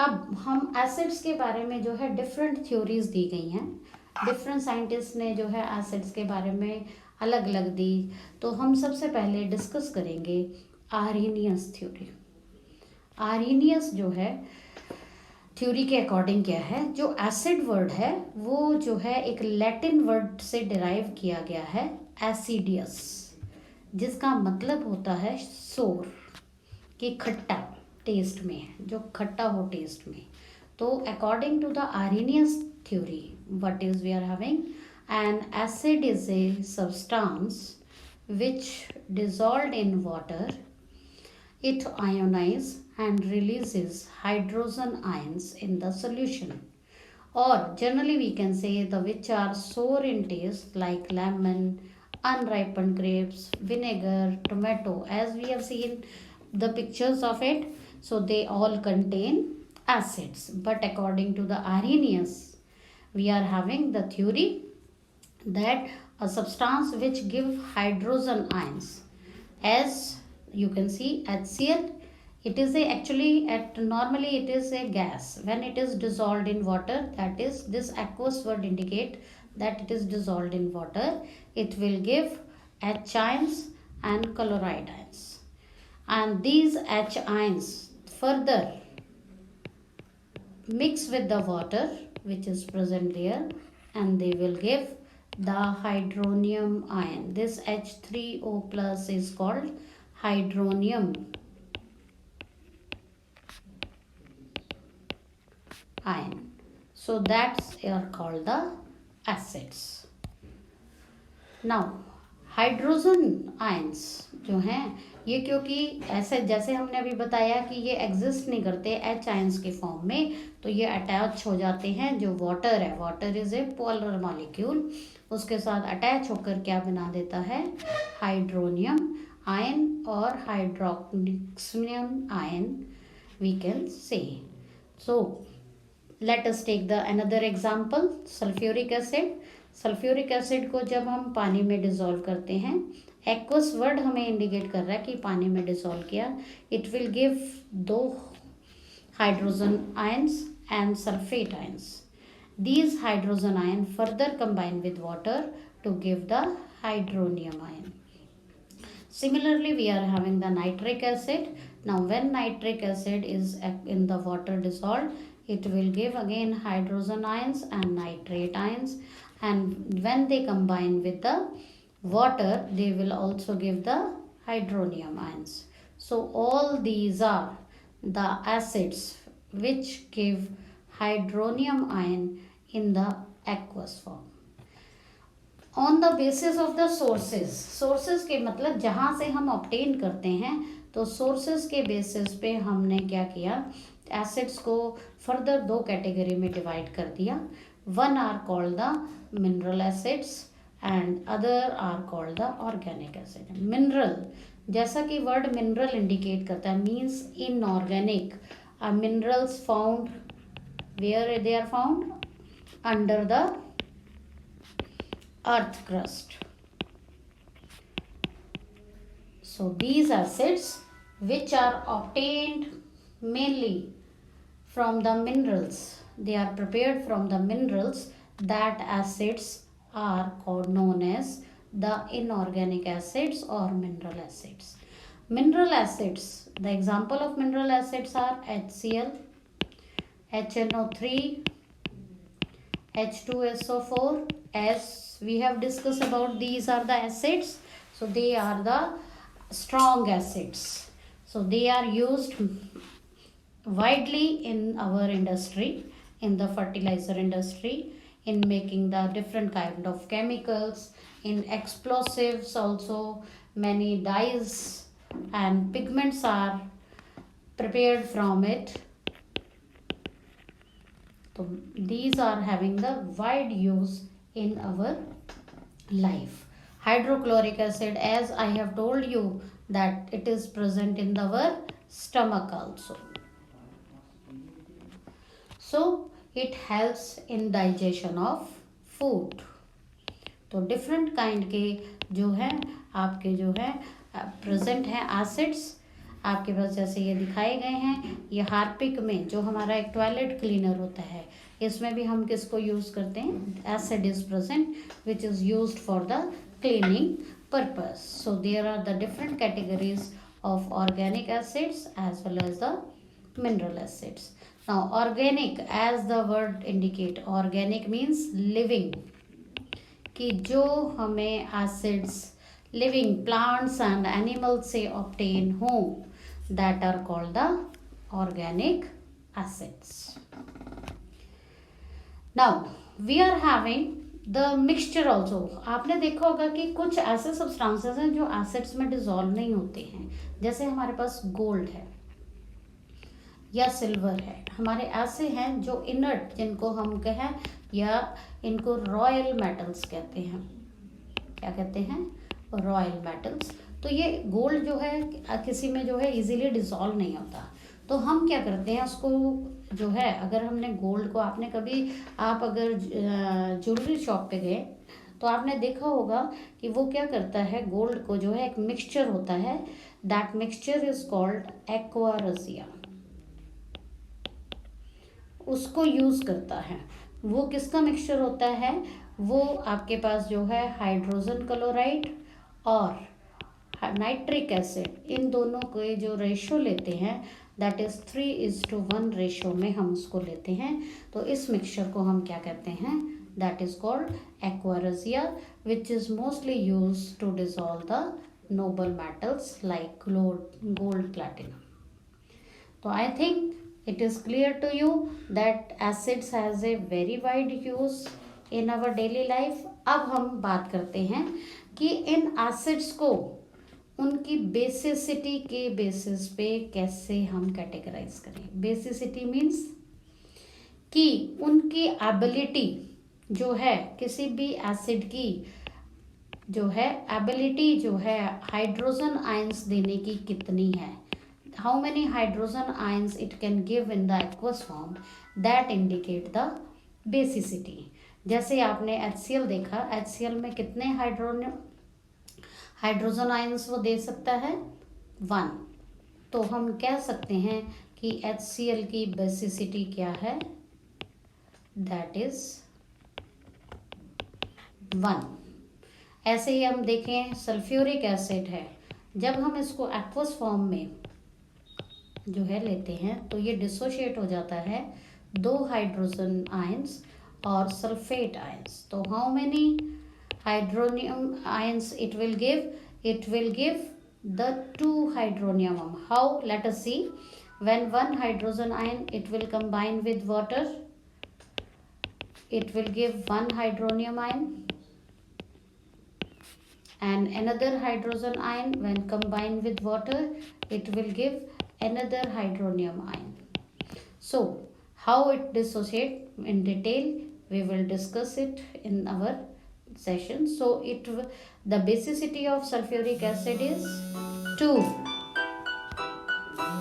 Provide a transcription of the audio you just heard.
अब हम एसिड्स के बारे में जो है डिफरेंट थ्योरीज दी गई हैं, डिफरेंट साइंटिस्ट ने जो है एसिड्स के बारे में अलग अलग दी। तो हम सबसे पहले डिस्कस करेंगे आर्हेनियस थ्योरी। आर्हेनियस जो है थ्योरी के अकॉर्डिंग क्या है, जो एसिड वर्ड है वो जो है एक लैटिन वर्ड से डिराइव किया गया है, एसिडियस, जिसका मतलब होता है सोर, कि खट्टा टेस्ट में, जो खट्टा हो टेस्ट में। तो according to the Arrhenius theory, what is we are having, an acid is a substance which dissolved in water, it ionizes and releases hydrogen ions in the solution, or generally we can say the which are sour in taste like lemon, unripened grapes, vinegar, tomato, as we have seen the pictures of it. So they all contain acids, but according to the Arrhenius, we are having the theory that a substance which give hydrogen ions, as you can see HCl, it is a actually at normally it is a gas. When it is dissolved in water, that is this aqueous word indicate that it is dissolved in water, it will give H ions and chloride ions, and these H ions further mix with the water which is present there, and they will give the hydronium ion. This H3O plus is called hydronium ion. So that's are called the acids. Now hydrogen ions जो हैं ये, क्योंकि ऐसे जैसे हमने अभी बताया कि ये एग्जिस्ट नहीं करते एच आयंस के फॉर्म में, तो ये अटैच हो जाते हैं जो वाटर है, water is a polar molecule, उसके साथ अटैच होकर क्या बना देता है, हाइड्रोनियम आयन और हाइड्रोक्सियम ion we can say. So let us take the another example, sulphuric acid. Sulphuric acid को जब हम पानी में डिसॉल्व करते हैं, एक्वस वर्ड हमें इंडिकेट कर रहा है कि पानी में डिसॉल्व किया, it will give 2 hydrogen ions and sulphate ions. These hydrogen ion further combine with water to give the hydronium ion. Similarly, we are having the nitric acid. Now when nitric acid is in the water dissolved, it will give again hydrogen ions and nitrate ions, and when they combine with the water, they will also give the hydronium ions. So all these are the acids which give hydronium ion in the aqueous form. On the basis of the sources, sources के मतलब जहाँ से हम obtain करते हैं, तो sources के basis पे हमने क्या किया, एसिड्स को फर्दर 2 कैटेगरी में डिवाइड कर दिया. One are called the mineral acids and other are called the organic acid. Mineral, जैसा कि वर्ड मिनरल इंडिकेट करता है, means inorganic. Minerals found where they are found, under the earth crust. So these acids which are obtained mainly from the minerals, they are prepared from the minerals, that acids are called known as the inorganic acids or mineral acids. Mineral acids, the example of mineral acids are HCl, HNO3, H2SO4. As we have discussed about, these are the acids, so they are the strong acids, so they are used widely in our industry, in the fertilizer industry, in making the different kind of chemicals, in explosives also. Many dyes and pigments are prepared from it. So these are having the wide use in our life. Hydrochloric acid, as I have told you, that it is present in our stomach also, so it helps in digestion of food. तो different kind के जो है आपके जो है present हैं acids, आपके पास जैसे ये दिखाए गए हैं, ये हार्पिक में जो हमारा एक टॉयलेट क्लीनर होता है, इसमें भी हम किसको यूज़ करते हैं, acid is present which is used for the cleaning purpose. So there are the different categories of organic acids as well as the mineral acids. Now organic, as the word indicate, organic means living, कि जो हमें acids living plants and animals से obtain हो, that are called the organic acids. Now we are having the mixture also. आपने देखा होगा कि कुछ ऐसे सब्सटेंसेस हैं जो एसिड्स में डिजोल्व नहीं होते हैं. जैसे हमारे पास गोल्ड है या सिल्वर है, हमारे ऐसे हैं जो इनर्ट, जिनको हम कहें या इनको रॉयल मेटल्स कहते हैं. क्या कहते हैं, रॉयल मेटल्स. तो ये गोल्ड जो है किसी में जो है इजीली डिजोल्व नहीं होता. तो हम क्या करते हैं, उसको जो है, अगर हमने गोल्ड को, आपने कभी, आप अगर ज्वेलरी शॉप पे गए तो आपने देखा होगा कि वो क्या करता है, गोल्ड को जो है एक मिक्सचर होता है, that mixture is called aqua regia, उसको यूज़ करता है. वो किसका मिक्सचर होता है, वो आपके पास जो है हाइड्रोजन क्लोराइड और नाइट्रिक एसिड, इन दोनों के जो रेशो लेते हैं, दैट इज़ 3:1 रेशो में हम उसको लेते हैं. तो इस मिक्सचर को हम क्या कहते हैं, that is called aqua regia, which is mostly use to dissolve the noble metals like gold, platinum. तो I think it is clear to you that acids has a very wide use in our daily life. अब हम बात करते हैं कि इन acids को उनकी basicity के बेसिस पे कैसे हम कैटेगराइज करें. बेसिसिटी मीन्स कि उनकी एबिलिटी जो है, किसी भी एसिड की जो है एबिलिटी जो है हाइड्रोजन आयंस देने की कितनी है, how many hydrogen ions it can give in the aqueous form, that indicate the basicity. जैसे आपने HCl देखा, HCl में कितने हाइड्रोजन आयंस वो दे सकता है, 1. तो हम कह सकते हैं कि HCl की बेसिसिटी क्या है, दैट इज 1. ऐसे ही हम देखें सल्फ्यूरिक एसिड है, जब हम इसको एक्वस फॉर्म में जो है लेते हैं तो ये डिसोशिएट हो जाता है 2 हाइड्रोजन आयंस और सल्फेट आयंस. तो how many hydronium ions it will give, it will give the 2 hydronium. How, let us see. When 1 hydrogen ion, it will combine with water, it will give 1 hydronium ion, and another hydrogen ion when combined with water, it will give another hydronium ion. So how it dissociate in detail, we will discuss it in our session. So the basicity of sulfuric acid is 2.